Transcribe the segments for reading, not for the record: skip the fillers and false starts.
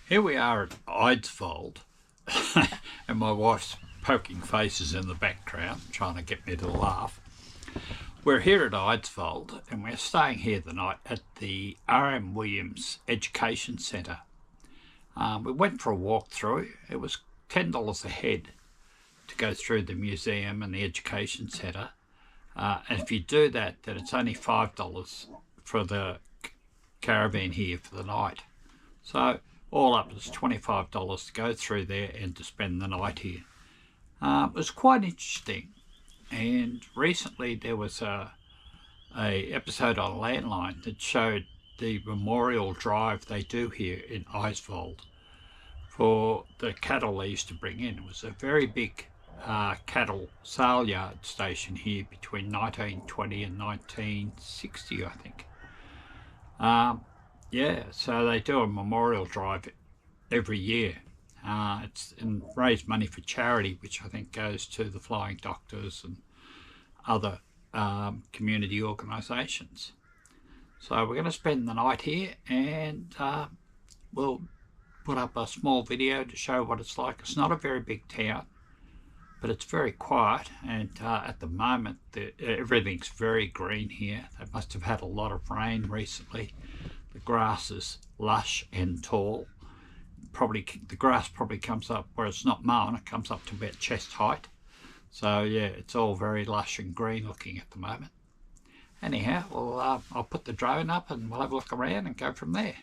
Here we are at Eidsvoid, and my wife's poking faces in the background, trying to get me to laugh. We're here at Eidsvoid, and we're staying here the night at the R.M. Williams Education Centre. We went for a walk through. It was $10 a head to go through the museum and the education centre. And if you do that, then it's only $5 for the caravan here for the night. So all up, it's $25 to go through there and to spend the night here. It was quite interesting. And recently there was a episode on Landline that showed the memorial drive they do here in Eidsvoid for the cattle they used to bring in. It was a very big cattle sale yard station here between 1920 and 1960, I think. Yeah, so they do a memorial drive every year. It's and raise money for charity, which I think goes to the Flying Doctors and other community organisations. So we're going to spend the night here, and we'll put up a small video to show what it's like. It's not a very big town, but it's very quiet, and at the moment everything's very green here. They must have had a lot of rain recently. The grass is lush and tall. The grass probably comes up where it's not mown. It comes up to about chest height. So yeah, it's all very lush and green looking at the moment. Anyhow, well, I'll put the drone up and we'll have a look around and go from there.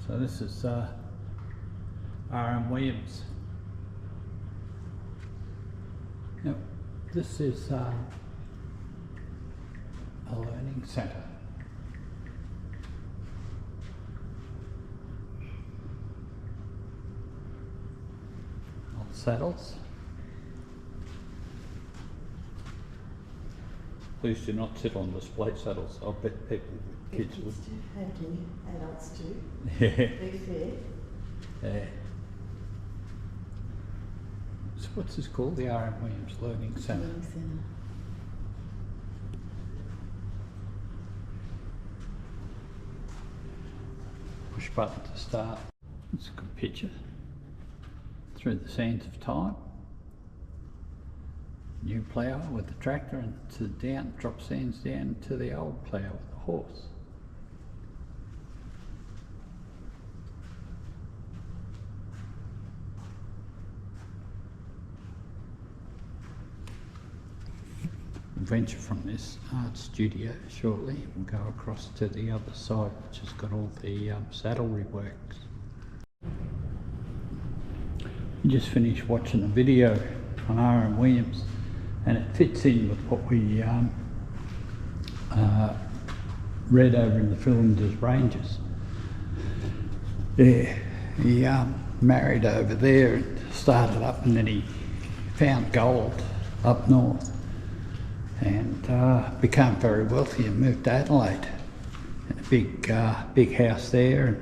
So this is R.M. Williams. Now, this is a learning centre. Old saddles. Please do not sit on display saddles. I'll bet people, kids would. Kids do, how do adults do? Yeah. Be fair. Yeah. So what's this called? The R.M. Williams Learning Centre. Learning Centre. Push button to start. It's a good picture. Through the sands of time. New plough with the tractor and to down, drop sands down to the old plough with the horse. Venture from this art studio shortly. We'll go across to the other side, which has got all the saddlery works. We just finished watching a video on R.M. Williams, and it fits in with what we read over in the Flinders Ranges. Yeah, he married over there and started up, and then he found gold up north and became very wealthy and moved to Adelaide. And a big house there.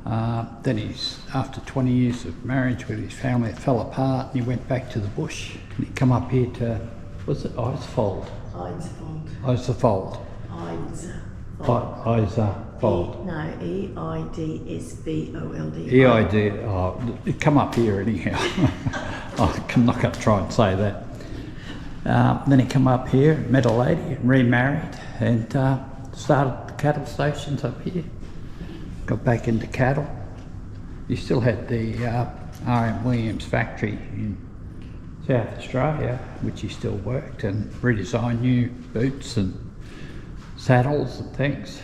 And then he's, after 20 years of marriage with his family, it fell apart and he went back to the bush. And he come up here to, was it Eidsvoid? Eidsvoid. Eidsvoid. Eidsvoid. No, E-I-D-S-V-O-L-D. E-I-D, oh, it come up here anyhow. I'm not going to try and say that. Then he come up here, met a lady and remarried, and started the cattle stations up here. Got back into cattle. He still had the R.M. Williams factory in South Australia, which he still worked, and redesigned new boots and saddles and things.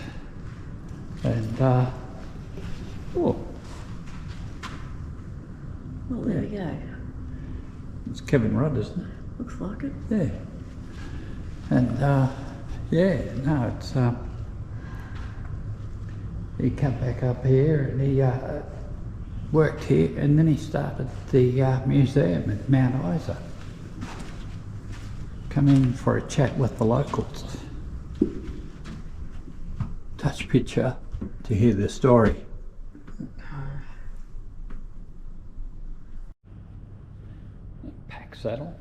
And well, there we go. It's Kevin Rudd, isn't it? Looks like it. Yeah. And yeah, no, it's he come back up here and he worked here, and then he started the museum at Mount Isa. Come in for a chat with the locals. Touch picture to hear the story. Pack saddle.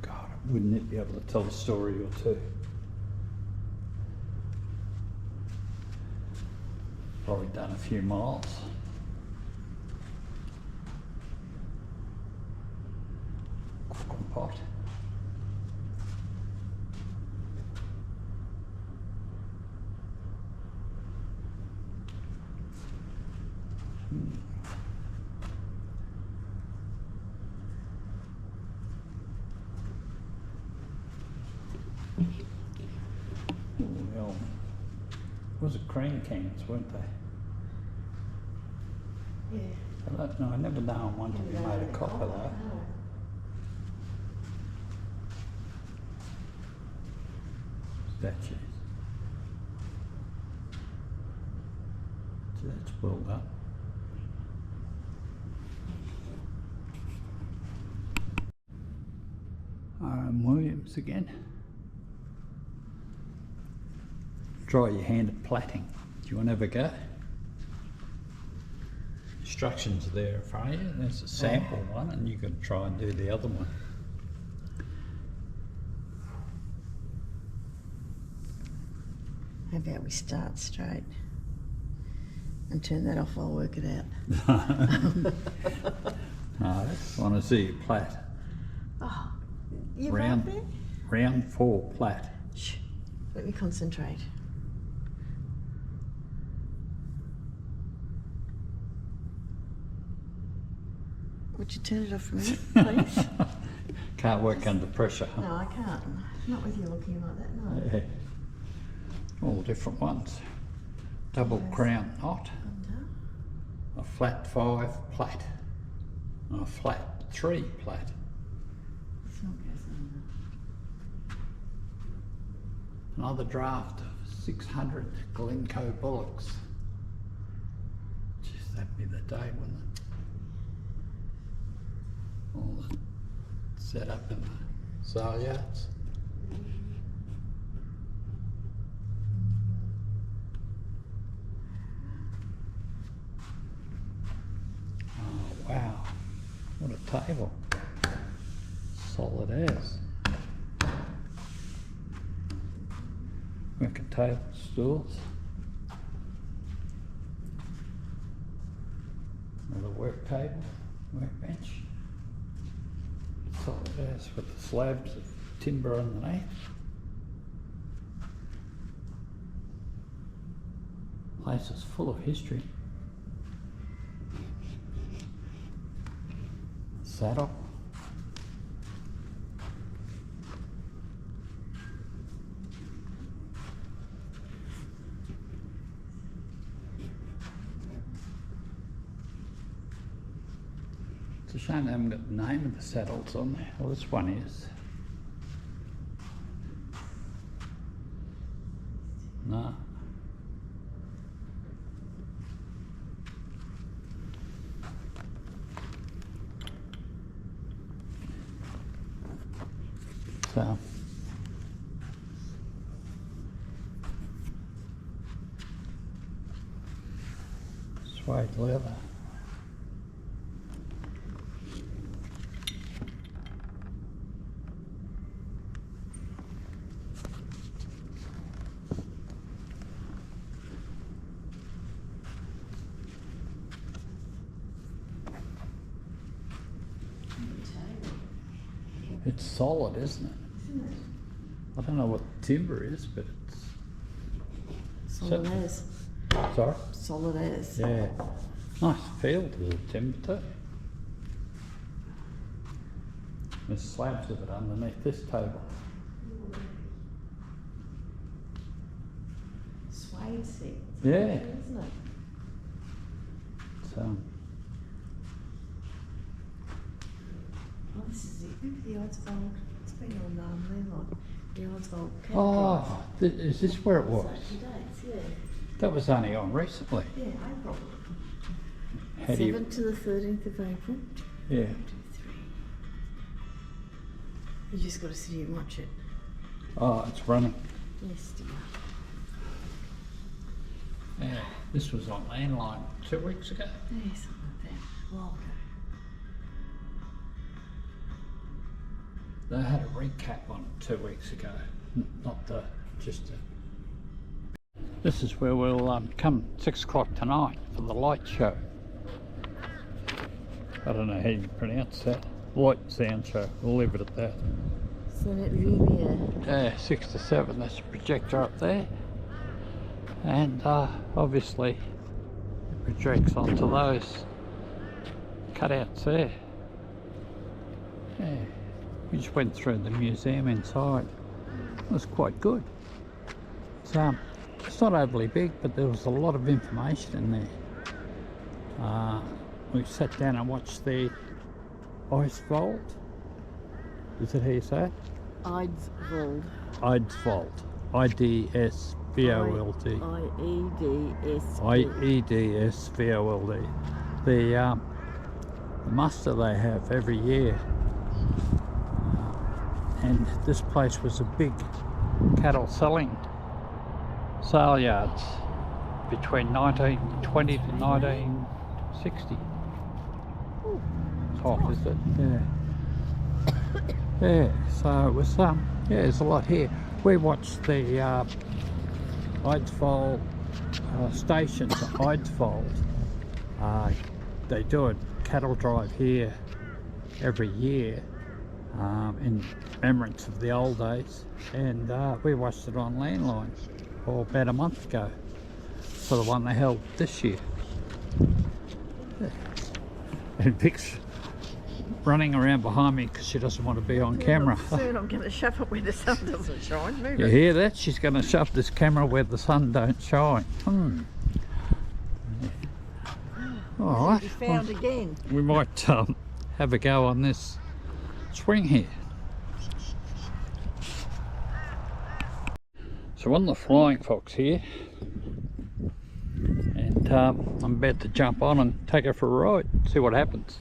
God, wouldn't it be able to tell a story or two? Probably done a few miles. Cooking pot. Well, was it cream cans, weren't they? Yeah. I don't know, I never known one to be made of copper though. Statues. So that's well done. R.M. Williams again. Try your hand at plaiting. Do you want to have a go? Instructions are there in front of you. There's a sample one, and you can try and do the other one. How about we start straight and turn that off? I'll work it out. I want to see you plait. Oh, you Round, right there? round 4 plait. Shh. Let me concentrate. Would you turn it off for a minute, please? Can't work under pressure, huh? No, I can't. Not with you looking like that, no. Yeah. All different ones. double crown knot, a flat 5 plait, and a flat 3 plait. Another draft of 600 Glencoe bullocks. Jeez, that'd be the day, wouldn't it? All the set up in the sale yards. Oh wow, what a table. Solid as. Working table, stools. Another work table, workbench. Solid as with the slabs of timber underneath. Place is full of history. Saddle. It's a shame they haven't got the name of the saddles on there. Well, this one is. No. So. Suede leather. It's solid, isn't it? I don't know what timber is, but it's Solid as. Sorry? Solid as. Yeah. Nice feel to the timber too. There's slabs of it underneath this table. Suede seat. Yeah. Isn't it? So, Oh, this is it. Remember the Eidsvoid? It's been on landline. The Eidsvoid Qld. oh, is this where it was? Dates, yeah. That was only on recently. Yeah, April. How do you? 7th to the 13th of April. Yeah. 1, 2, 3. You just got to sit here and watch it. Oh, it's running. Yes, dear. Yeah. This was on landline 2 weeks ago. Yeah, something like that. A while ago. They had a recap on it 2 weeks ago, not the just. This is where we'll come 6 o'clock tonight for the light show. I don't know how you pronounce that. Light sound show. We'll leave it at that. Sonnet Lumiere. Yeah, 6 to 7. There's a projector up there, and obviously it projects onto those cutouts there. Yeah. We just went through the museum inside. It was quite good. It's not overly big, but there was a lot of information in there. We sat down and watched the Eidsvoid. Is it how you say it? Eidsvoid. Eidsvoid. I-D-S-V-O-L-D. I-E-D-S-V-O-L-D. The muster they have every year. And this place was a big cattle selling sale yards between 1920 to 1960. It's hot, is it? Yeah. Yeah, so it was, yeah, there's a lot here. We watched the Eidsvoid stations at Eidsvoid. They do a cattle drive here every year. In remembrance of the old days, and we watched it on landline about a month ago for the one they held this year. Yeah. And Vic's running around behind me because she doesn't want to be on camera. Soon I'm going to shove it where the sun doesn't shine. Move You it. hear that? She's going to shove this camera where the sun don't shine. All right. Be found again. We might have a go on this swing here. So on the Flying Fox here, and I'm about to jump on and take her for a ride, see what happens.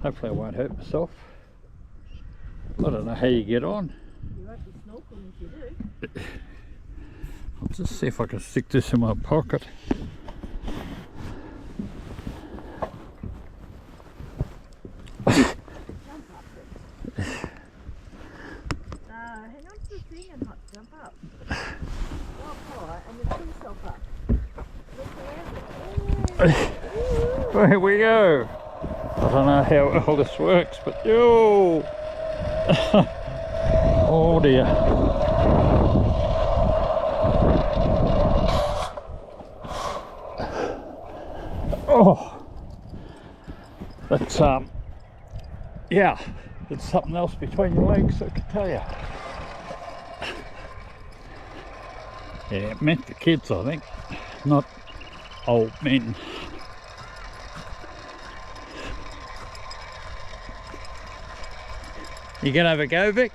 Hopefully I won't hurt myself. I don't know how you get on. You won't be snorkeling if you do. I'll just see if I can stick this in my pocket. Hang on to the thing and jump up. Go up high and then pull yourself up. Look around it. Well, here we go. I don't know how all this works, but yo! Oh dear. Oh, that's yeah, it's something else between your legs, I can tell you. Yeah, meant for kids, I think, not old men. You gonna have a go, Vic?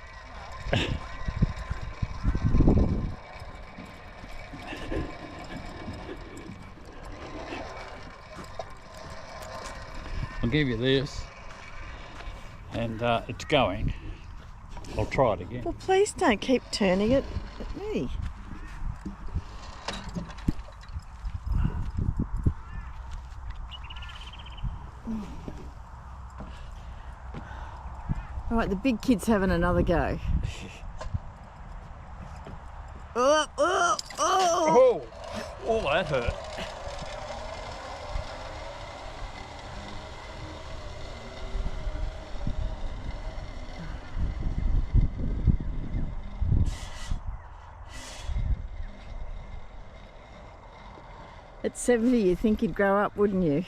I'll give you this, and it's going. I'll try it again. Well, please don't keep turning it at me. All right, the big kid's having another go. Oh, that hurt. At 70, you'd think he'd grow up, wouldn't you?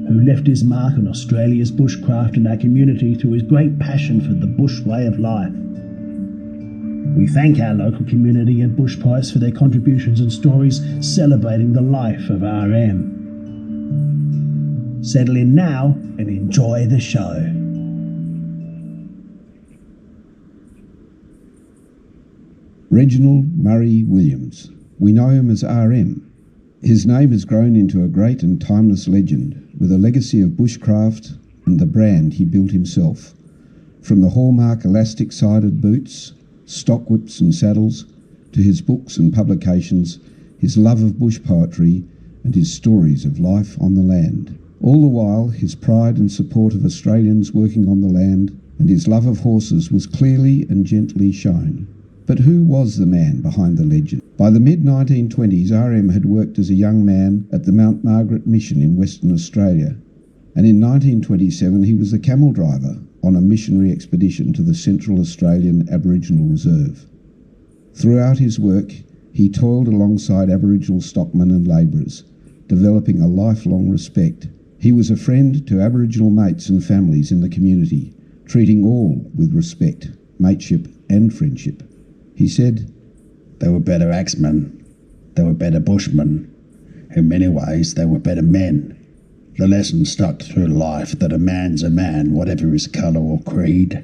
Who left his mark on Australia's bushcraft and our community through his great passion for the bush way of life. We thank our local community and bush poets for their contributions and stories celebrating the life of RM. Settle in now and enjoy the show. Reginald Murray Williams. We know him as RM. His name has grown into a great and timeless legend, with a legacy of bushcraft and the brand he built himself. From the hallmark elastic-sided boots, stock whips and saddles, to his books and publications, his love of bush poetry and his stories of life on the land. All the while, his pride and support of Australians working on the land and his love of horses was clearly and gently shown. But who was the man behind the legend? By the mid-1920s, RM had worked as a young man at the Mount Margaret Mission in Western Australia, and in 1927 he was a camel driver on a missionary expedition to the Central Australian Aboriginal Reserve. Throughout his work, he toiled alongside Aboriginal stockmen and labourers, developing a lifelong respect. He was a friend to Aboriginal mates and families in the community, treating all with respect, mateship and friendship. He said, "They were better axemen, they were better bushmen. In many ways, they were better men. The lesson stuck through life that a man's a man, whatever his colour or creed.